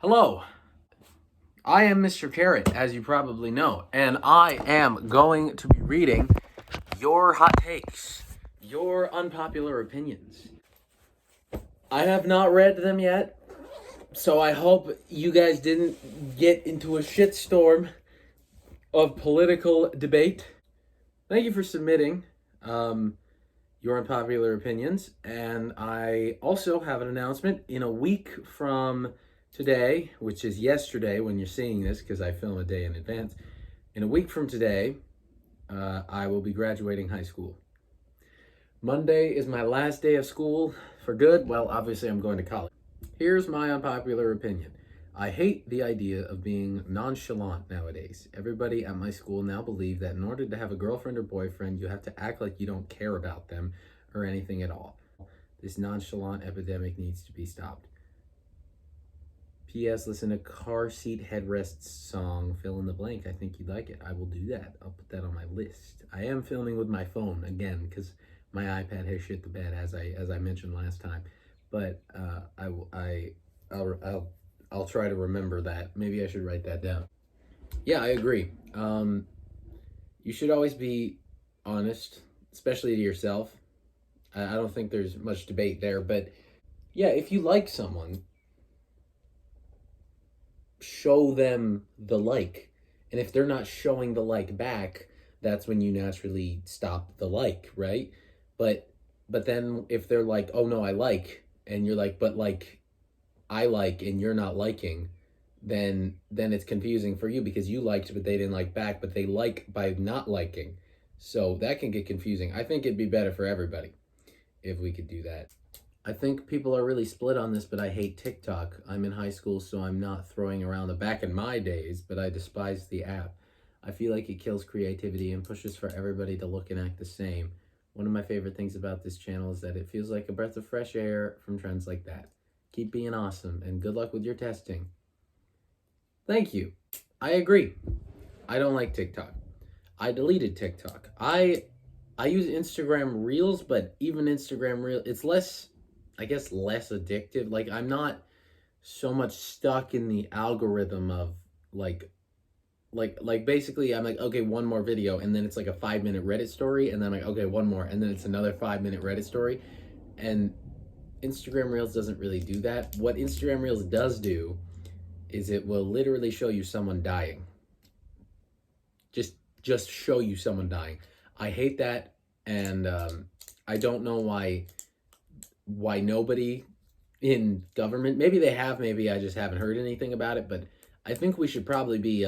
Hello, I am Mr. Carrot, as you probably know, and I am going to be reading your hot takes, your unpopular opinions. I have not read them yet, so I hope you guys didn't get into a shitstorm of political debate. Thank you for submitting your unpopular opinions, and I also have an announcement in a week from today, which is yesterday when you're seeing this, because I film a day in advance. In a week from today, I will be graduating high school. Monday is my last day of school for good. Well, obviously, I'm going to college. Here's my unpopular opinion. I hate the idea of being nonchalant nowadays. Everybody at my school now believe that in order to have a girlfriend or boyfriend, you have to act like you don't care about them or anything at all. This nonchalant epidemic needs to be stopped. P.S. Listen to Car Seat Headrests song, fill in the blank. I think you'd like it. I will do that. I'll put that on my list. I am filming with my phone again because my iPad has shit the bed, as I mentioned last time. But I'll try to remember that. Maybe I should write that down. Yeah, I agree. You should always be honest, especially to yourself. I don't think there's much debate there, but yeah, if you like someone, show them the like. And if they're not showing the like back, that's when you naturally stop the like, right? But then if they're like, "Oh no, I like," and you're like, "But like I like," and you're not liking, then it's confusing for you because you liked but they didn't like back, but they like by not liking. So that can get confusing. I think it'd be better for everybody if we could do that. I think people are really split on this, but I hate TikTok. I'm in high school, so I'm not throwing around the back in my days, but I despise the app. I feel like it kills creativity and pushes for everybody to look and act the same. One of my favorite things about this channel is that it feels like a breath of fresh air from trends like that. Keep being awesome, and good luck with your testing. Thank you. I agree. I don't like TikTok. I deleted TikTok. I use Instagram Reels, but even Instagram Reel, it's less, I guess, less addictive. Like, I'm not so much stuck in the algorithm of like basically I'm like, okay, one more video, and then it's like a 5-minute Reddit story, and then I'm like, okay, one more, and then it's another 5-minute Reddit story. And Instagram Reels doesn't really do that. What Instagram Reels does do is it will literally show you someone dying. Just show you someone dying. I hate that, and I don't know why nobody in government, maybe they have, maybe I just haven't heard anything about it, but I think we should probably be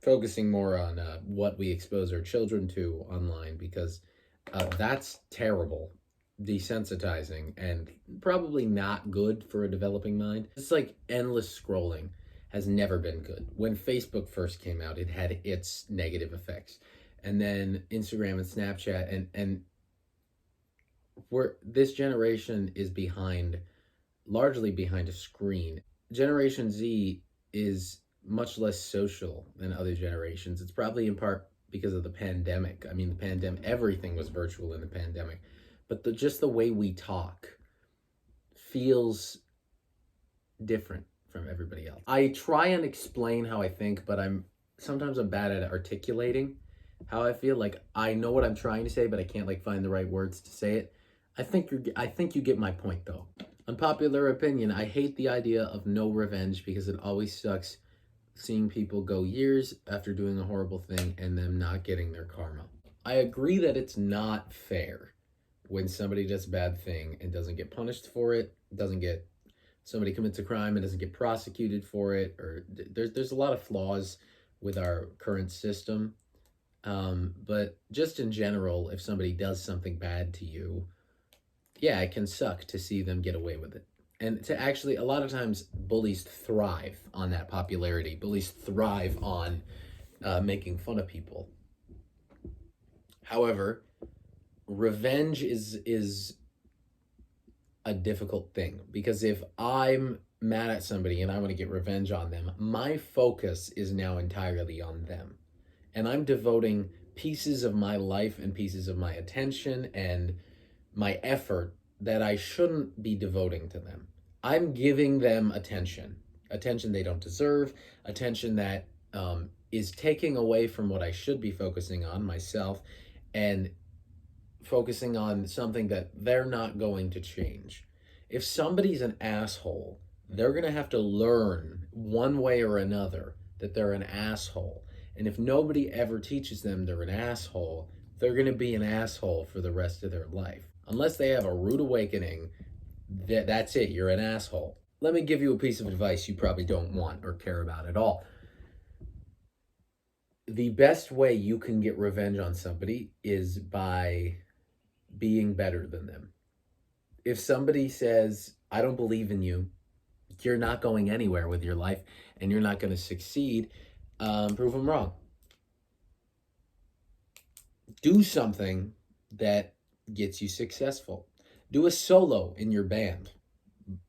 focusing more on what we expose our children to online, because that's terrible, desensitizing, and probably not good for a developing mind. It's like endless scrolling has never been good. When Facebook first came out, it had its negative effects. And then Instagram and Snapchat, and this generation is largely behind a screen. Generation Z is much less social than other generations. It's probably in part because of the pandemic. I mean, the pandemic, everything was virtual in the pandemic. But just the way we talk feels different from everybody else. I try and explain how I think, but sometimes I'm bad at articulating how I feel. Like, I know what I'm trying to say, but I can't find the right words to say it. I think you get my point, though. Unpopular opinion, I hate the idea of no revenge because it always sucks seeing people go years after doing a horrible thing and them not getting their karma. I agree that it's not fair when somebody does a bad thing and doesn't get punished for it, somebody commits a crime and doesn't get prosecuted for it, or there's a lot of flaws with our current system. But just in general, if somebody does something bad to you, yeah, it can suck to see them get away with it. And to actually, a lot of times, bullies thrive on that popularity. Bullies thrive on making fun of people. However, revenge is a difficult thing, because if I'm mad at somebody and I want to get revenge on them, my focus is now entirely on them. And I'm devoting pieces of my life and pieces of my attention and my effort that I shouldn't be devoting to them. I'm giving them attention attention they don't deserve, attention that is taking away from what I should be focusing on, myself, and focusing on something that they're not going to change. If somebody's an asshole, they're going to have to learn one way or another that they're an asshole. And if nobody ever teaches them they're an asshole, they're going to be an asshole for the rest of their life. Unless they have a rude awakening, that's it, you're an asshole. Let me give you a piece of advice you probably don't want or care about at all. The best way you can get revenge on somebody is by being better than them. If somebody says, I don't believe in you, you're not going anywhere with your life and you're not going to succeed, prove them wrong. Do something that gets you successful. Do a solo in your band.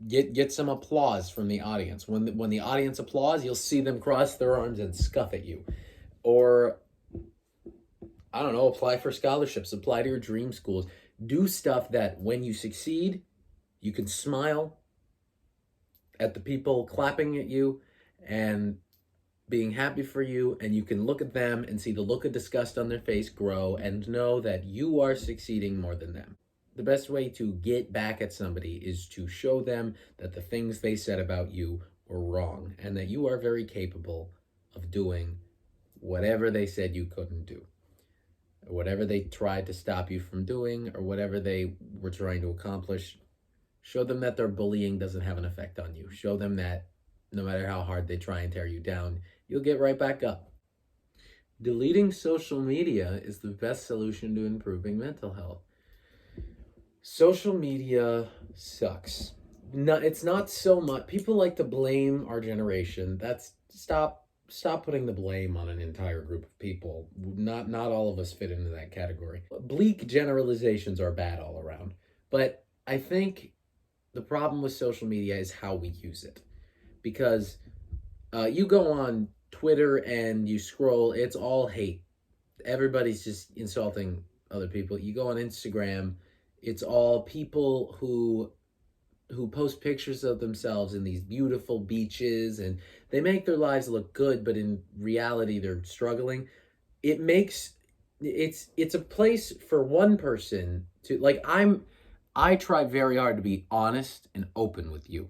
Get some applause from the audience. When the audience applauds, you'll see them cross their arms and scuff at you. Or, I don't know, apply for scholarships, apply to your dream schools. Do stuff that when you succeed, you can smile at the people clapping at you and being happy for you, and you can look at them and see the look of disgust on their face grow and know that you are succeeding more than them. The best way to get back at somebody is to show them that the things they said about you were wrong and that you are very capable of doing whatever they said you couldn't do, or whatever they tried to stop you from doing, or whatever they were trying to accomplish. Show them that their bullying doesn't have an effect on you. Show them that no matter how hard they try and tear you down, you'll get right back up. Deleting social media is the best solution to improving mental health. Social media sucks. No, it's not so much. People like to blame our generation. Stop putting the blame on an entire group of people. Not all of us fit into that category. Bleak generalizations are bad all around. But I think the problem with social media is how we use it. Because you go on Twitter and you scroll, it's all hate. Everybody's just insulting other people. You go on Instagram, it's all people who post pictures of themselves in these beautiful beaches, and they make their lives look good, but in reality they're struggling. It's a place for one person to, like, I try very hard to be honest and open with you.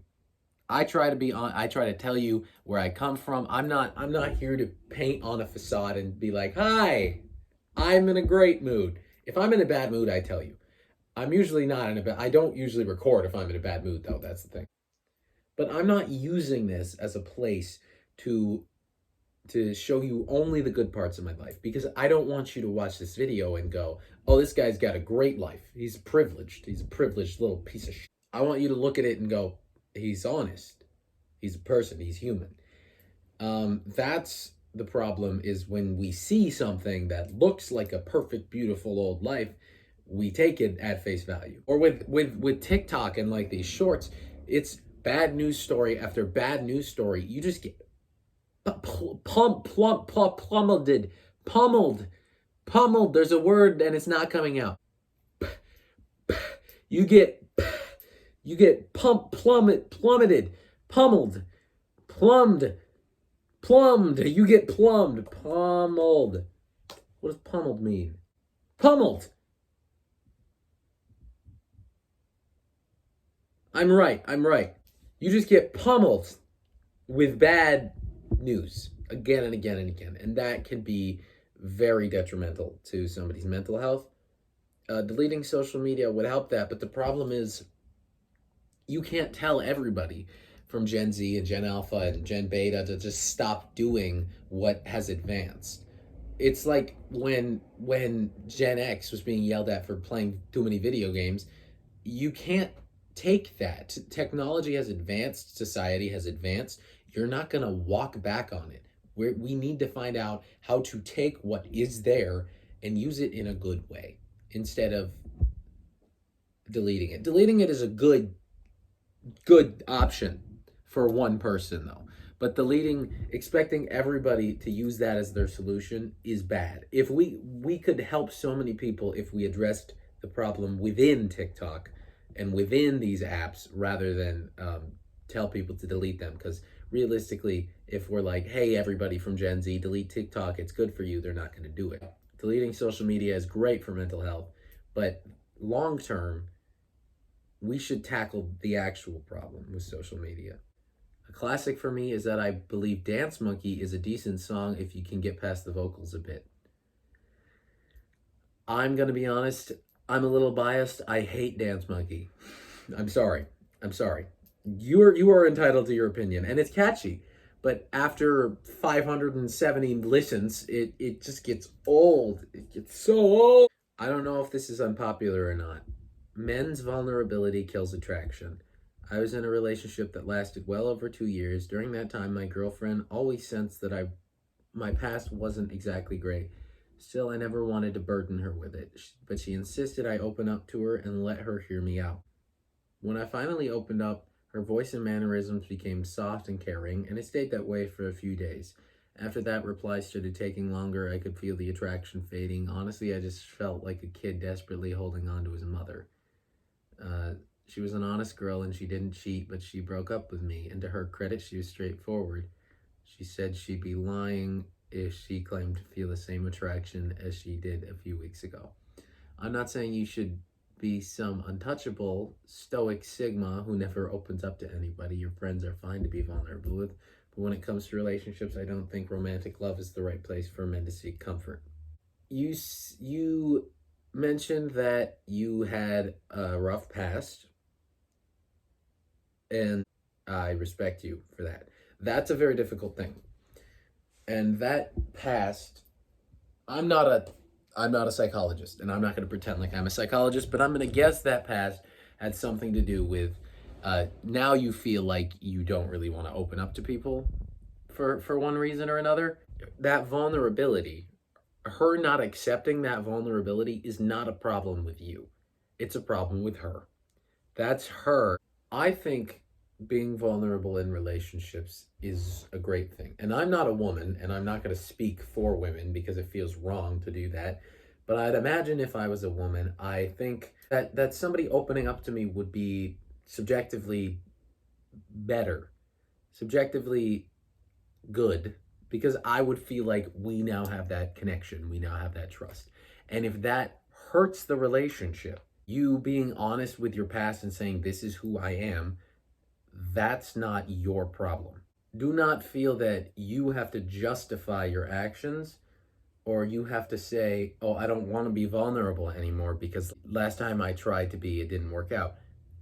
I try to tell you where I come from. I'm not here to paint on a facade and be like, "Hi, I'm in a great mood." If I'm in a bad mood, I tell you. I'm usually not in a bad I don't usually record if I'm in a bad mood though, that's the thing. But I'm not using this as a place to show you only the good parts of my life, because I don't want you to watch this video and go, "Oh, this guy's got a great life. He's privileged. He's a privileged little piece of shit." I want you to look at it and go, "He's honest. He's a person. He's human." That's the problem, is when we see something that looks like a perfect, beautiful old life, we take it at face value. Or with TikTok and like these shorts, it's bad news story after bad news story. You just get pummeled. There's a word and it's not coming out. You get plummeted, pummeled, plumbed. You get pummeled. What does pummeled mean? Pummeled. I'm right. You just get pummeled with bad news again and again and again. And that can be very detrimental to somebody's mental health. Deleting social media would help that. But the problem is, you can't tell everybody from Gen Z and Gen Alpha and Gen Beta to just stop doing what has advanced. It's like when Gen X was being yelled at for playing too many video games. You can't take that. Technology has advanced, society has advanced. You're not going to walk back on it. We need to find out how to take what is there and use it in a good way instead of deleting it. Deleting it is a good option for one person though. But expecting everybody to use that as their solution is bad. If we could help so many people if we addressed the problem within TikTok and within these apps rather than tell people to delete them, because realistically, if we're like, hey, everybody from Gen Z, delete TikTok, it's good for you, they're not going to do it. Deleting social media is great for mental health, but long term, we should tackle the actual problem with social media. A classic for me is that I believe Dance Monkey is a decent song if you can get past the vocals a bit. I'm going to be honest, I'm a little biased. I hate Dance Monkey. I'm sorry. I'm sorry. You are entitled to your opinion, and it's catchy. But after 570 listens, it just gets old. It gets so old. I don't know if this is unpopular or not. Men's vulnerability kills attraction. I was in a relationship that lasted well over 2 years. During that time, my girlfriend always sensed that my past wasn't exactly great. Still, I never wanted to burden her with it, but she insisted I open up to her and let her hear me out. When I finally opened up, her voice and mannerisms became soft and caring, and it stayed that way for a few days. After that, replies started taking longer. I could feel the attraction fading. Honestly, I just felt like a kid desperately holding on to his mother. Uh, she was an honest girl and she didn't cheat, but she broke up with me. And to her credit, she was straightforward. She said she'd be lying if she claimed to feel the same attraction as she did a few weeks ago. I'm not saying you should be some untouchable, stoic Sigma who never opens up to anybody. Your friends are fine to be vulnerable with. But when it comes to relationships, I don't think romantic love is the right place for men to seek comfort. You mentioned that you had a rough past, and I respect you for that. That's a very difficult thing. And that past, I'm not a I'm not a psychologist, and I'm not going to pretend like I'm a psychologist, but I'm going to guess that past had something to do with now you feel like you don't really want to open up to people for one reason or another. That vulnerability, her not accepting that vulnerability is not a problem with you. It's a problem with her. That's her. I think being vulnerable in relationships is a great thing. And I'm not a woman, and I'm not going to speak for women because it feels wrong to do that. But I'd imagine if I was a woman, I think that somebody opening up to me would be subjectively better, subjectively good, because I would feel like we now have that connection, we now have that trust. And if that hurts the relationship, you being honest with your past and saying, this is who I am, that's not your problem. Do not feel that you have to justify your actions or you have to say, oh, I don't want to be vulnerable anymore because last time I tried to be, it didn't work out.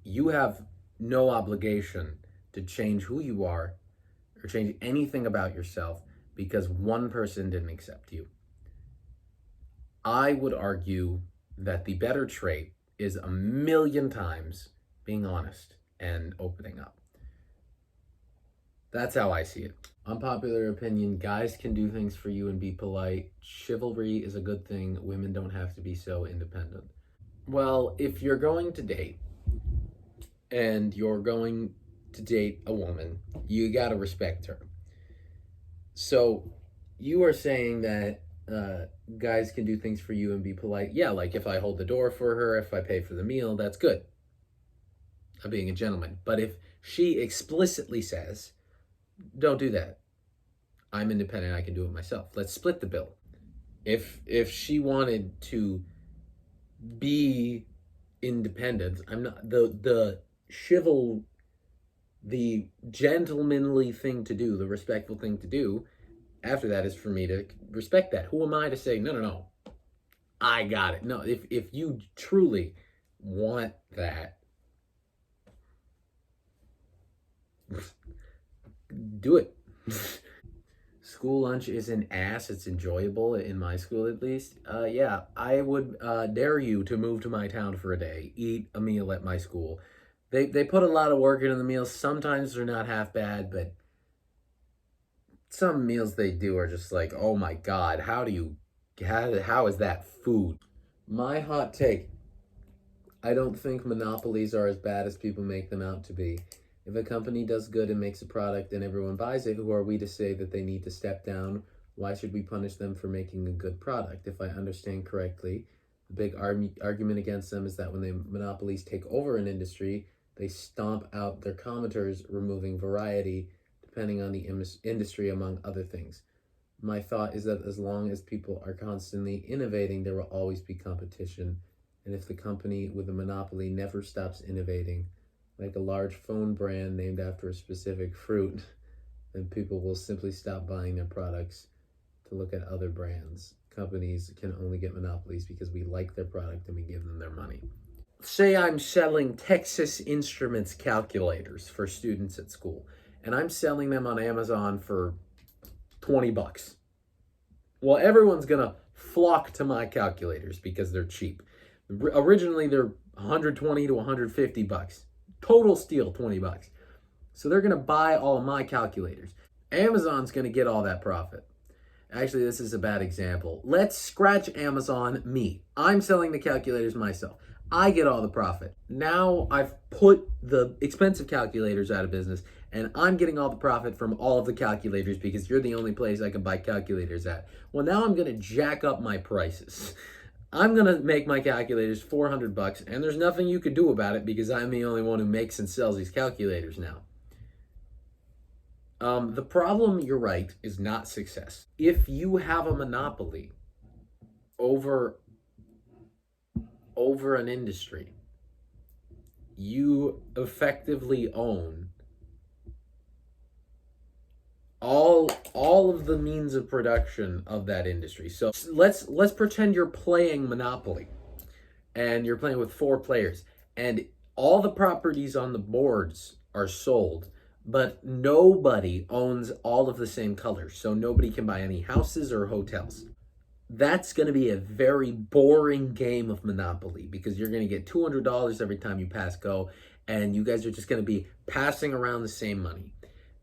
You have no obligation to change who you are or change anything about yourself because one person didn't accept you. I would argue that the better trait is a million times being honest and opening up. That's how I see it. Unpopular opinion, guys can do things for you and be polite. Chivalry is a good thing. Women don't have to be so independent. Well, if you're going to date and you're going to date a woman, you got to respect her. So you are saying that guys can do things for you and be polite. Yeah, like if I hold the door for her, if I pay for the meal, that's good. I'm being a gentleman. But if she explicitly says, don't do that. I'm independent, I can do it myself. Let's split the bill. If she wanted to be independent, I'm not the gentlemanly thing to do, the respectful thing to do after that is for me to respect that. Who am I to say no, I got it. No, if you truly want that, do it. School lunch is an ass. It's enjoyable in my school, at least. Yeah, I would dare you to move to my town for a day. Eat a meal at my school. They put a lot of work into the meals. Sometimes they're not half bad, but some meals they do are just like, oh my god, how is that food? My hot take: I don't think monopolies are as bad as people make them out to be. If a company does good and makes a product and everyone buys it, who are we to say that they need to step down? Why should we punish them for making a good product? If I understand correctly, the big argument against them is that when the monopolies take over an industry, they stomp out their commenters, removing variety to depending on the industry, among other things. My thought is that as long as people are constantly innovating, there will always be competition. And if the company with a monopoly never stops innovating, like a large phone brand named after a specific fruit, then people will simply stop buying their products to look at other brands. Companies can only get monopolies because we like their product and we give them their money. Say I'm selling Texas Instruments calculators for students at school, and I'm selling them on Amazon for $20. Well, everyone's gonna flock to my calculators because they're cheap. Originally, they're 120 to 150 bucks. Total steal, $20. So they're gonna buy all of my calculators. Amazon's gonna get all that profit. Actually, this is a bad example. Let's scratch Amazon, me. I'm selling the calculators myself. I get all the profit. Now I've put the expensive calculators out of business, and I'm getting all the profit from all of the calculators because you're the only place I can buy calculators at. Well, now I'm gonna jack up my prices. I'm gonna make my calculators $400, and there's nothing you could do about it because I'm the only one who makes and sells these calculators now. The problem, you're right, is not success. If you have a monopoly over an industry, you effectively own all of the means of production of that industry. So let's pretend you're playing Monopoly and you're playing with 4 players and all the properties on the boards are sold, but nobody owns all of the same colors. So nobody can buy any houses or hotels. That's going to be a very boring game of Monopoly because you're going to get $200 every time you pass go, and you guys are just going to be passing around the same money.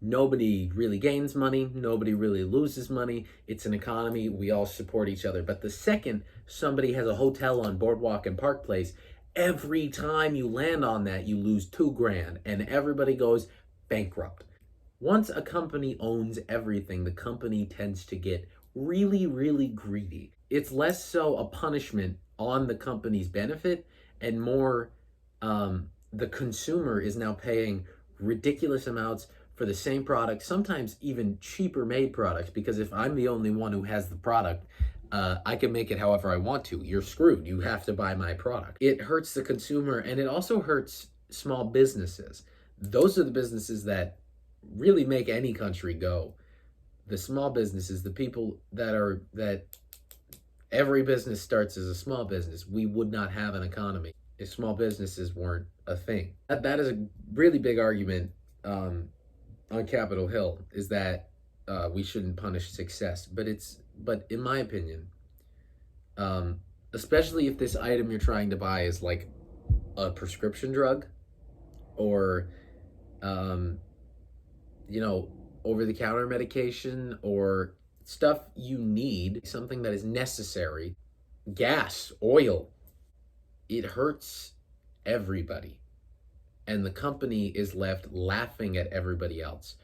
Nobody really gains money. Nobody really loses money. It's an economy. We all support each other. But the second somebody has a hotel on Boardwalk and Park Place, every time you land on that, you lose $2,000 and everybody goes bankrupt. Once a company owns everything, the company tends to get really, really greedy. It's less so a punishment on the company's benefit and more the consumer is now paying ridiculous amounts for the same product, sometimes even cheaper made products, because if I'm the only one who has the product, I can make it however I want to. You're screwed. You have to buy my product. It hurts the consumer, and it also hurts small businesses. Those are the businesses that really make any country go. The small businesses, the people that every business starts as a small business. We would not have an economy if small businesses weren't a thing. That is a really big argument on Capitol Hill, is that we shouldn't punish success. But in my opinion, especially if this item you're trying to buy is like a prescription drug or, over-the-counter medication or stuff you need, something that is necessary, gas, oil, it hurts everybody. And the company is left laughing at everybody else.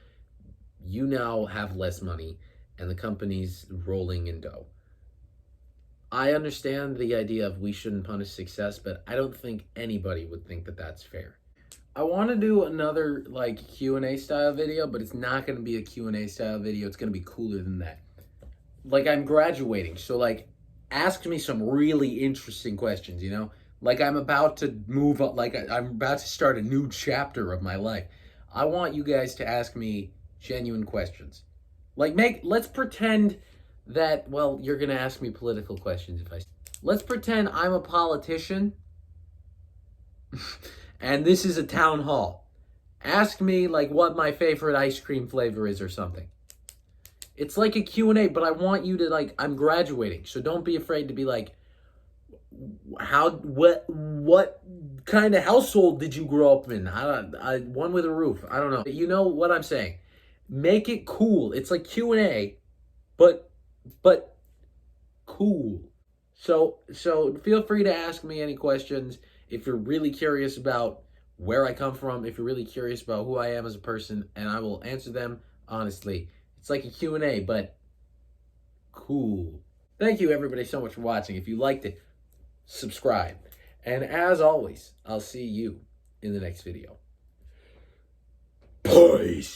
You now have less money and the company's rolling in dough. I understand the idea of we shouldn't punish success, but I don't think anybody would think that that's fair. I want to do another Q&A style video, but it's not going to be a Q&A style video. It's going to be cooler than that. I'm graduating, so ask me some really interesting questions, I'm about to move up, I'm about to start a new chapter of my life. I want you guys to ask me genuine questions. Let's pretend that, you're going to ask me political questions let's pretend I'm a politician and this is a town hall. Ask me what my favorite ice cream flavor is or something. It's like a Q&A, but I want you to I'm graduating, so don't be afraid to be what kind of household did you grow up in? One with a roof. I don't know. You know what I'm saying. Make it cool. It's like Q&A, but cool. So feel free to ask me any questions if you're really curious about where I come from, if you're really curious about who I am as a person, and I will answer them honestly. It's like a Q&A, but cool. Thank you everybody so much for watching. If you liked it, subscribe. And as always, I'll see you in the next video. Peace.